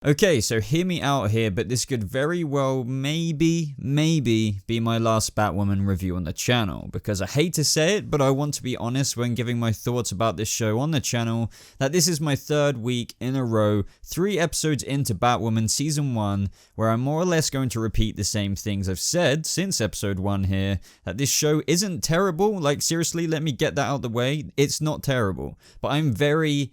Okay, so hear me out here, but this could very well maybe be my last Batwoman review on the channel, because I hate to say it, but I want to be honest when giving my thoughts about this show on the channel, that this is my third week in a row, 3 episodes into Batwoman Season 1, where I'm more or less going to repeat the same things I've said since episode 1 here, that this show isn't terrible. Like, seriously, let me get that out of the way. It's not terrible, but I'm very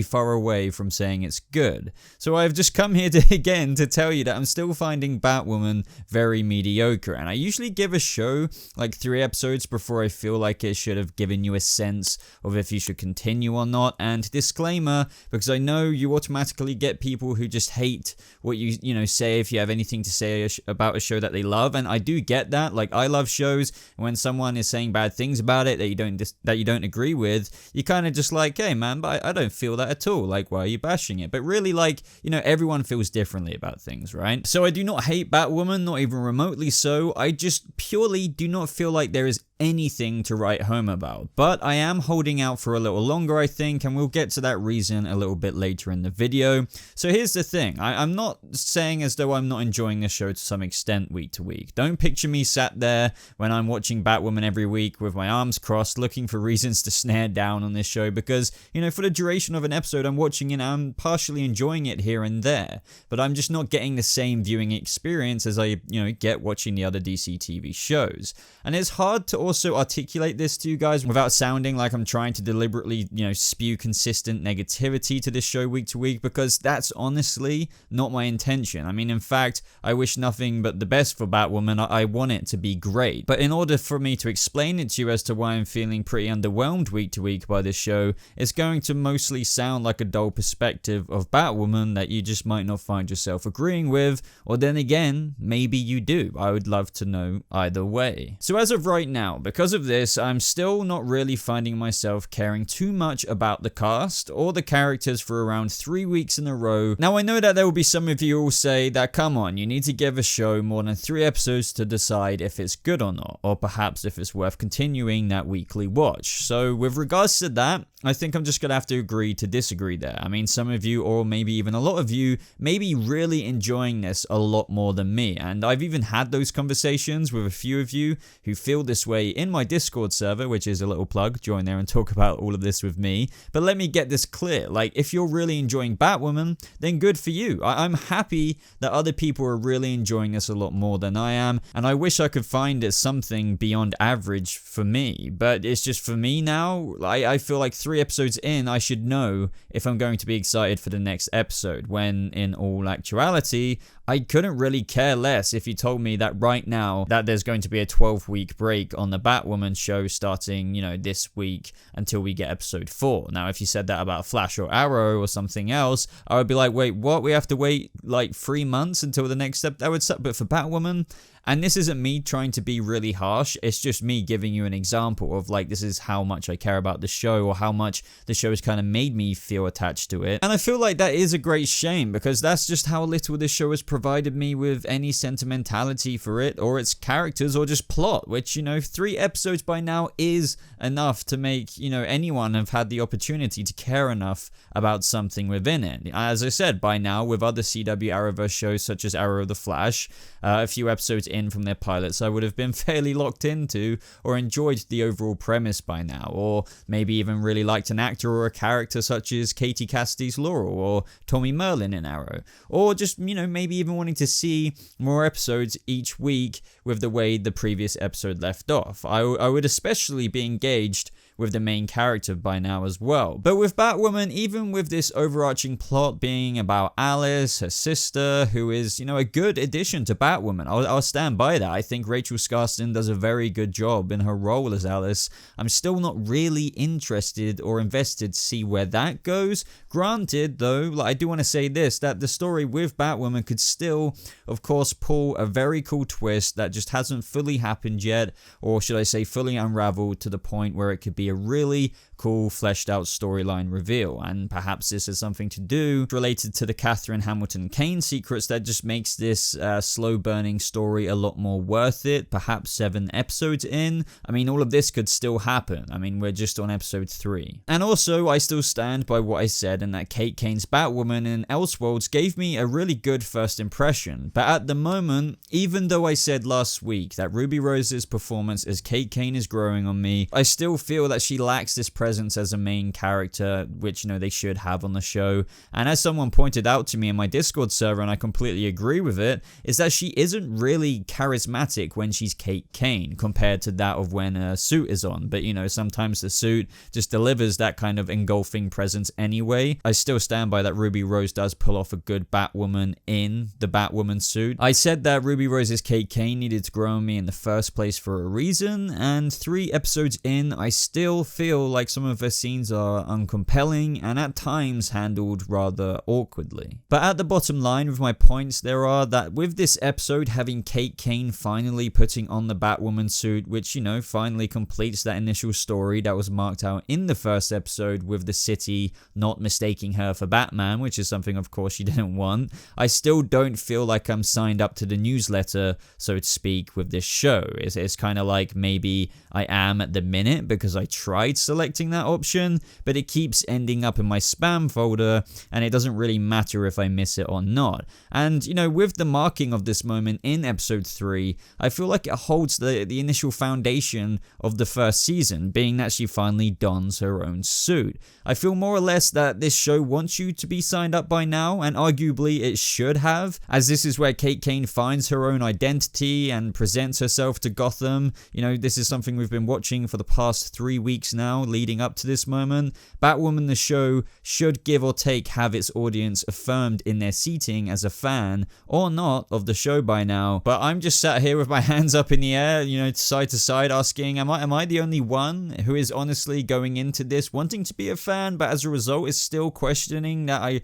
far away from saying it's good. So I've just come here to tell you that I'm still finding Batwoman very mediocre, and I usually give a show like 3 episodes before I feel like it should have given you a sense of if you should continue or not. And disclaimer, because I know you automatically get people who just hate what you say if you have anything to say about a show that they love, and I do get that. Like, I love shows, and when someone is saying bad things about it that you don't agree with, you kind of just like, hey man, but I don't feel that at all. Like, why are you bashing it? But really, like, everyone feels differently about things, right? So I do not hate Batwoman, not even remotely so. I just purely do not feel like there is anything to write home about. But I am holding out for a little longer, I think, and we'll get to that reason a little bit later in the video. So here's the thing. I'm not saying as though I'm not enjoying the show to some extent week to week. Don't picture me sat there when I'm watching Batwoman every week with my arms crossed looking for reasons to snare down on this show, because, for the duration of an episode I'm watching it, I'm partially enjoying it here and there, but I'm just not getting the same viewing experience as I, get watching the other DC TV shows. And it's hard to also articulate this to you guys without sounding like I'm trying to deliberately, spew consistent negativity to this show week to week, because that's honestly not my intention. I mean, in fact, I wish nothing but the best for Batwoman. I want it to be great. But in order for me to explain it to you as to why I'm feeling pretty underwhelmed week to week by this show, it's going to mostly sound like a dull perspective of Batwoman that you just might not find yourself agreeing with, or then again, maybe you do. I would love to know either way. So as of right now, because of this, I'm still not really finding myself caring too much about the cast or the characters for around 3 weeks in a row. Now, I know that there will be some of you who will say that, come on, you need to give a show more than 3 episodes to decide if it's good or not, or perhaps if it's worth continuing that weekly watch. So with regards to that, I think I'm just going to have to agree to disagree there. I mean, some of you, or maybe even a lot of you, may be really enjoying this a lot more than me, and I've even had those conversations with a few of you who feel this way in my Discord server, which is a little plug. Join there and talk about all of this with me. But let me get this clear. Like, if you're really enjoying Batwoman, then good for you. I'm happy that other people are really enjoying this a lot more than I am, and I wish I could find it something beyond average for me. But it's just, for me now, I feel like 3 episodes in, I should know if I'm going to be excited for the next episode, when in all actuality, I couldn't really care less if you told me that right now that there's going to be a 12-week break on the Batwoman show starting, this week until we get episode 4. Now, if you said that about Flash or Arrow or something else, I would be like, wait, what? We have to wait like 3 months until the next step? That would suck. But for Batwoman, and this isn't me trying to be really harsh, it's just me giving you an example of, like, this is how much I care about the show, or how much the show has kind of made me feel attached to it. And I feel like that is a great shame, because that's just how little this show has provided me with any sentimentality for it, or its characters, or just plot, which, 3 episodes by now is enough to make, anyone have had the opportunity to care enough about something within it. As I said, by now, with other CW Arrowverse shows such as Arrow the Flash, a few episodes in from their pilots, I would have been fairly locked into or enjoyed the overall premise by now, or maybe even really liked an actor or a character such as Katie Cassidy's Laurel or Tommy Merlin in Arrow, or just, maybe even wanting to see more episodes each week with the way the previous episode left off. I would especially be engaged with the main character by now as well. But with Batwoman, even with this overarching plot being about Alice, her sister, who is, a good addition to Batwoman, I'll stand by that. I think Rachel Skarsten does a very good job in her role as Alice. I'm still not really interested or invested to see where that goes. Granted, though, I do want to say this, that the story with Batwoman could still, of course, pull a very cool twist that just hasn't fully happened yet, or should I say fully unraveled to the point where it could be a really cool fleshed out storyline reveal, and perhaps this has something to do related to the Catherine Hamilton Kane secrets that just makes this slow burning story a lot more worth it. Perhaps 7 episodes in, I mean, all of this could still happen. I mean, we're just on episode 3. And also, I still stand by what I said, and that Kate Kane's Batwoman in Elseworlds gave me a really good first impression. But at the moment, even though I said last week that Ruby Rose's performance as Kate Kane is growing on me, I still feel that she lacks this presence as a main character, which, you know, they should have on the show. And as someone pointed out to me in my Discord server, and I completely agree with it, is that she isn't really charismatic when she's Kate Kane compared to that of when a suit is on. But, you know, sometimes the suit just delivers that kind of engulfing presence anyway. I still stand by that Ruby Rose does pull off a good Batwoman in the Batwoman suit. I said that Ruby Rose's Kate Kane needed to grow on me in the first place for a reason, and 3 episodes in, I still feel like some of her scenes are uncompelling and at times handled rather awkwardly. But at the bottom line with my points there are that with this episode having Kate Kane finally putting on the Batwoman suit, which, you know, finally completes that initial story that was marked out in the first episode with the city not mistaking her for Batman, which is something of course she didn't want, I still don't feel like I'm signed up to the newsletter, so to speak, with this show. It's kind of like maybe I am at the minute because I tried selecting that option, but it keeps ending up in my spam folder and it doesn't really matter if I miss it or not. And, you know, with the marking of this moment in episode 3, I feel like it holds the initial foundation of the first season, being that she finally dons her own suit. I feel more or less that this show wants you to be signed up by now, and arguably it should have, as this is where Kate Kane finds her own identity and presents herself to Gotham. You know, this is something we've been watching for the past 3 weeks now, leading up to this moment. Batwoman the show should give or take have its audience affirmed in their seating as a fan, or not, of the show by now. But I'm just sat here with my hands up in the air, you know, side to side, asking, am I the only one who is honestly going into this wanting to be a fan, but as a result is still questioning that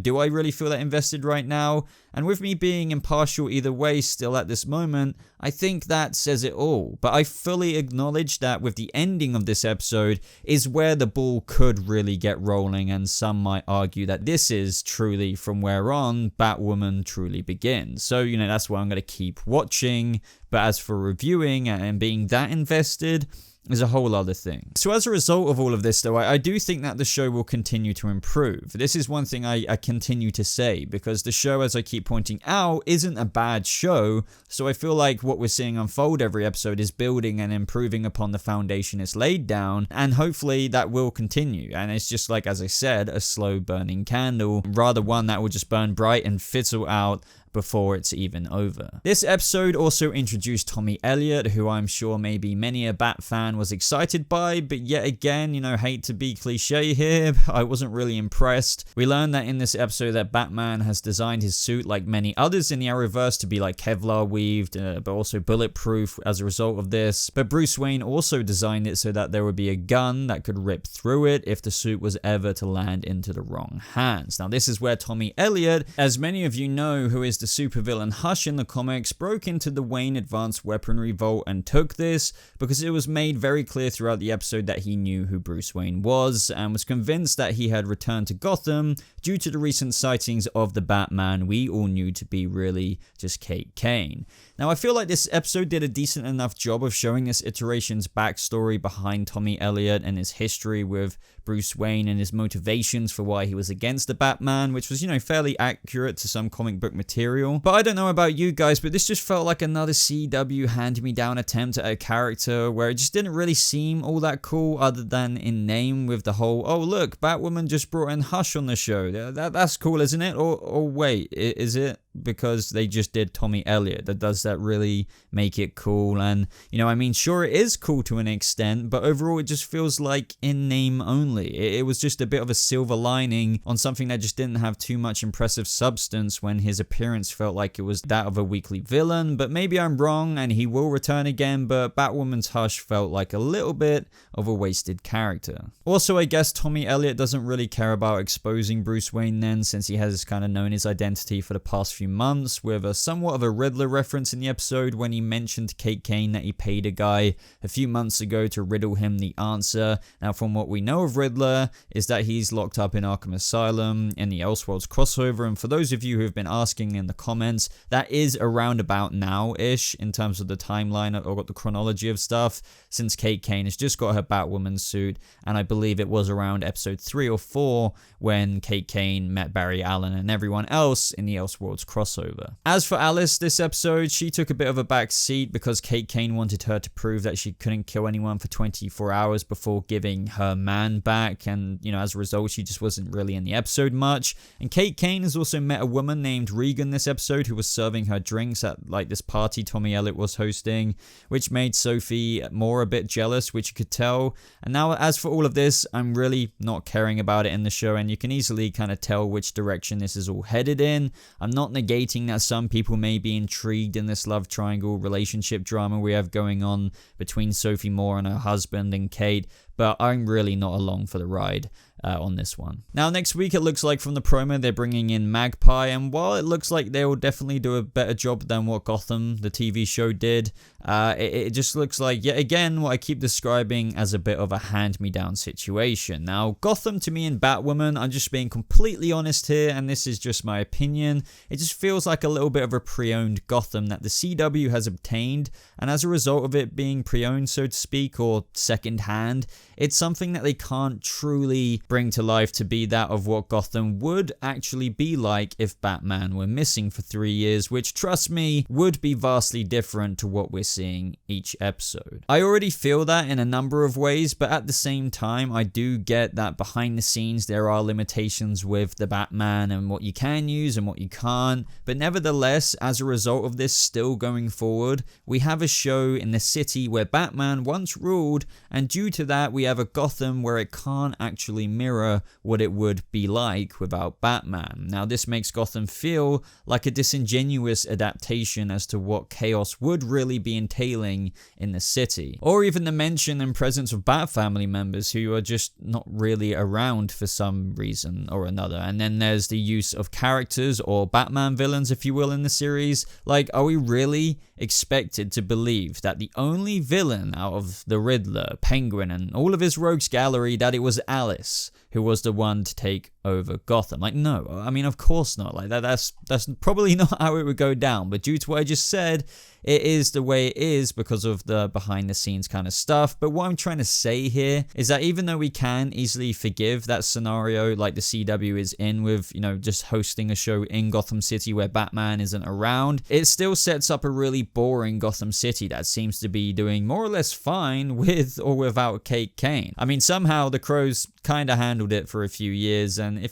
do I really feel that invested right now? And with me being impartial either way still at this moment, I think that says it all. But I fully acknowledge that with the ending of this episode is where the ball could really get rolling, and some might argue that this is truly from where on Batwoman truly begins. So, you know, that's why I'm going to keep watching. But as for reviewing and being that invested, is a whole other thing. So as a result of all of this though, I do think that the show will continue to improve. This is one thing I continue to say, because the show, as I keep pointing out, isn't a bad show, so I feel like what we're seeing unfold every episode is building and improving upon the foundation it's laid down, and hopefully that will continue. And it's just like, as I said, a slow burning candle, rather one that will just burn bright and fizzle out before it's even over. This episode also introduced Tommy Elliot, who I'm sure maybe many a Bat fan was excited by, but yet again, you know, hate to be cliche here, I wasn't really impressed. We learned that in this episode that Batman has designed his suit, like many others in the Arrowverse, to be like Kevlar weaved, but also bulletproof as a result of this. But Bruce Wayne also designed it so that there would be a gun that could rip through it if the suit was ever to land into the wrong hands. Now this is where Tommy Elliot, as many of you know, who is the supervillain Hush in the comics, broke into the Wayne Advanced Weaponry Vault and took this, because it was made very clear throughout the episode that he knew who Bruce Wayne was and was convinced that he had returned to Gotham due to the recent sightings of the Batman we all knew to be really just Kate Kane. Now I feel like this episode did a decent enough job of showing this iteration's backstory behind Tommy Elliot and his history with Bruce Wayne and his motivations for why he was against the Batman, which was, you know, fairly accurate to some comic book material. But I don't know about you guys, but this just felt like another CW hand-me-down attempt at a character where it just didn't really seem all that cool other than in name, with the whole, oh look, Batwoman just brought in Hush on the show. That's cool, isn't it? Or wait, is it? Because they just did Tommy Elliot. Does that really make it cool? And, you know, I mean, sure, it is cool to an extent, but overall it just feels like in name only. It was just a bit of a silver lining on something that just didn't have too much impressive substance when his appearance felt like it was that of a weekly villain. But maybe I'm wrong and he will return again, but Batwoman's Hush felt like a little bit of a wasted character. Also, I guess Tommy Elliot doesn't really care about exposing Bruce Wayne then, since he has kind of known his identity for the past few few months, with a somewhat of a Riddler reference in the episode when he mentioned Kane that he paid a guy a few months ago to riddle him the answer. Now, from what we know of Riddler, is that he's locked up in Arkham Asylum in the Elseworlds crossover, and for those of you who have been asking in the comments, that is around about now-ish in terms of the timeline or the chronology of stuff, since Kane has just got her Batwoman suit, and I believe it was around episode 3 or 4 when Kane met Barry Allen and everyone else in the Elseworlds crossover. As for Alice this episode, she took a bit of a back seat because Kane wanted her to prove that she couldn't kill anyone for 24 hours before giving her man back, and as a result she just wasn't really in the episode much. And Kane has also met a woman named Regan this episode who was serving her drinks at like this party Tommy Elliot was hosting, which made Sophie more a bit jealous, which you could tell. And now as for all of this, I'm really not caring about it in the show, and you can easily kind of tell which direction this is all headed in. I'm not negating that some people may be intrigued in this love triangle relationship drama we have going on between Sophie Moore and her husband and Kate, but I'm really not along for the ride on this one. Now, next week, it looks like from the promo, they're bringing in Magpie, and while it looks like they will definitely do a better job than what Gotham, the TV show, did, it just looks like, yet again, what I keep describing as a bit of a hand-me-down situation. Now, Gotham, to me, and Batwoman, I'm just being completely honest here, and this is just my opinion, it just feels like a little bit of a pre-owned Gotham that the CW has obtained, and as a result of it being pre-owned, so to speak, or second-hand, it's something that they can't truly bring to life to be that of what Gotham would actually be like if Batman were missing for 3 years, which, trust me, would be vastly different to what we're seeing each episode. I already feel that in a number of ways, but at the same time, I do get that behind the scenes there are limitations with the Batman and what you can use and what you can't, but nevertheless, as a result of this still going forward, we have a show in the city where Batman once ruled, and due to that, we have a Gotham where it can't actually mirror what it would be like without Batman. Now, this makes Gotham feel like a disingenuous adaptation as to what chaos would really be entailing in the city, or even the mention and presence of Bat family members who are just not really around for some reason or another. And then there's the use of characters or Batman villains, if you will, in the series. Like, are we really expected to believe that the only villain out of the Riddler, Penguin, and all of his rogues gallery, that it was Alice who was the one to take over Gotham? Like, no, I mean, of course not. Like, that's probably not how it would go down, but due to what I just said, it is the way it is because of the behind the scenes kind of stuff. But what I'm trying to say here is that even though we can easily forgive that scenario like the CW is in with, just hosting a show in Gotham City where Batman isn't around, it still sets up a really boring Gotham City that seems to be doing more or less fine with or without Kane. I mean, somehow the Crows kind of handled it for a few years, and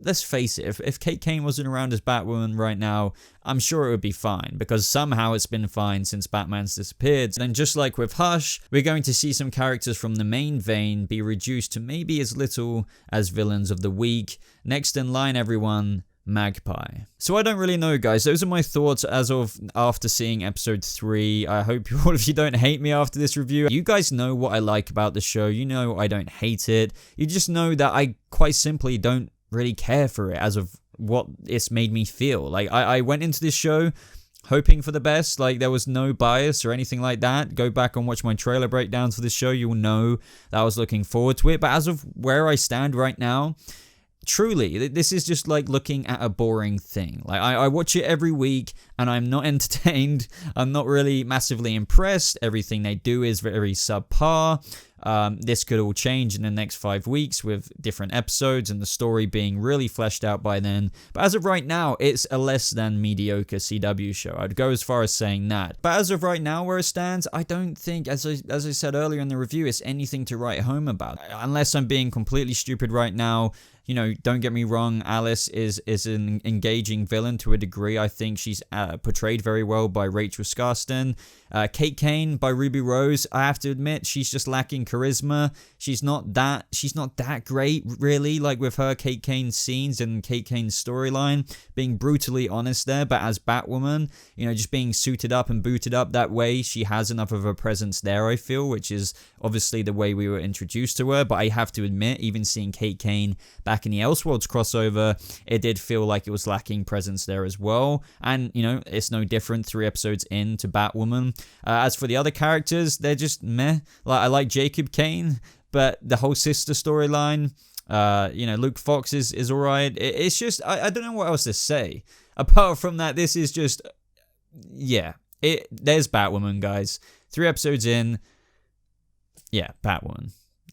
let's face it, if Kane wasn't around as Batwoman right now, I'm sure it would be fine, because somehow it's been fine since Batman's disappeared. And just like with Hush, we're going to see some characters from the main vein be reduced to maybe as little as villains of the week. Next in line, everyone, Magpie. So I don't really know, guys. Those are my thoughts as of after seeing episode 3. I hope all of you don't hate me after this review. You guys know what I like about the show. You know I don't hate it. You just know that I quite simply don't really care for it as of what it's made me feel. Like, I went into this show hoping for the best. Like, there was no bias or anything like that. Go back and watch my trailer breakdowns for this show. You'll know that I was looking forward to it. But as of where I stand right now, truly, this is just like looking at a boring thing. Like, I watch it every week and I'm not entertained. I'm not really massively impressed. Everything they do is very subpar. This could all change in the next 5 weeks with different episodes and the story being really fleshed out by then. But as of right now, it's a less than mediocre CW show. I'd go as far as saying that. But as of right now, where it stands, I don't think, as I said earlier in the review, it's anything to write home about. Unless I'm being completely stupid right now. Don't get me wrong, Alice is an engaging villain to a degree. I think she's portrayed very well by Rachel Scarston. Kane by Ruby Rose, I have to admit, she's just lacking charisma. She's not that great, really, like with her Kane scenes and Kane's storyline, being brutally honest there. But as Batwoman, just being suited up and booted up that way, she has enough of a presence there, I feel, which is obviously the way we were introduced to her. But I have to admit, even seeing Kane back back in the Elseworlds crossover, it did feel like it was lacking presence there as well. And, you know, it's no different 3 episodes into Batwoman. As for the other characters, they're just meh. Like, I like Jacob Kane, but the whole sister storyline, you know, Luke Fox is alright. It's just, I don't know what else to say. Apart from that, this is just, yeah. There's Batwoman, guys. 3 episodes in, yeah, Batwoman.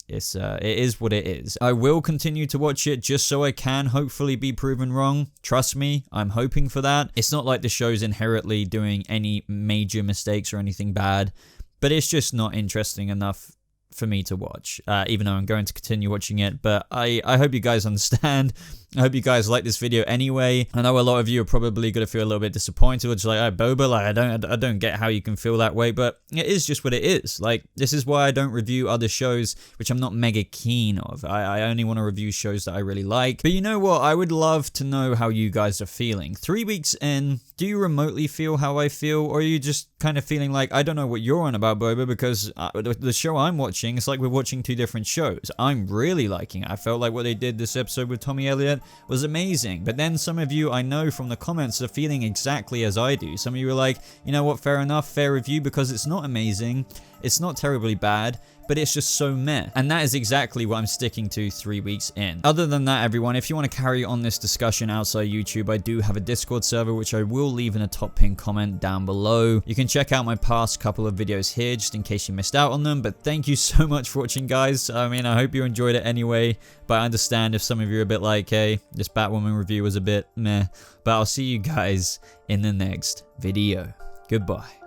It is what it is. I will continue to watch it just so I can hopefully be proven wrong. Trust me, I'm hoping for that. It's not like the show's inherently doing any major mistakes or anything bad, but it's just not interesting enough for me to watch, even though I'm going to continue watching it. But I hope you guys understand. I hope you guys like this video anyway. I know a lot of you are probably going to feel a little bit disappointed, which is like, oh, Boba, like, I don't get how you can feel that way, but it is just what it is. Like, this is why I don't review other shows, which I'm not mega keen of. I only want to review shows that I really like. But you know what? I would love to know how you guys are feeling. 3 weeks in, do you remotely feel how I feel, or are you just kind of feeling like, I don't know what you're on about, Boba, because the show I'm watching, it's like we're watching 2 different shows. I'm really liking it. I felt like what they did this episode with Tommy Elliot was amazing. But then some of you I know from the comments are feeling exactly as I do. Some of you are like, you know what, fair enough, fair review, because it's not amazing, it's not terribly bad, but it's just so meh. And that is exactly what I'm sticking to 3 weeks in. Other than that, everyone, if you want to carry on this discussion outside YouTube, I do have a Discord server, which I will leave in a top pinned comment down below. You can check out my past couple of videos here, just in case you missed out on them. But thank you so much for watching, guys. I mean, I hope you enjoyed it anyway, but I understand if some of you are a bit like, hey, this Batwoman review was a bit meh. But I'll see you guys in the next video. Goodbye.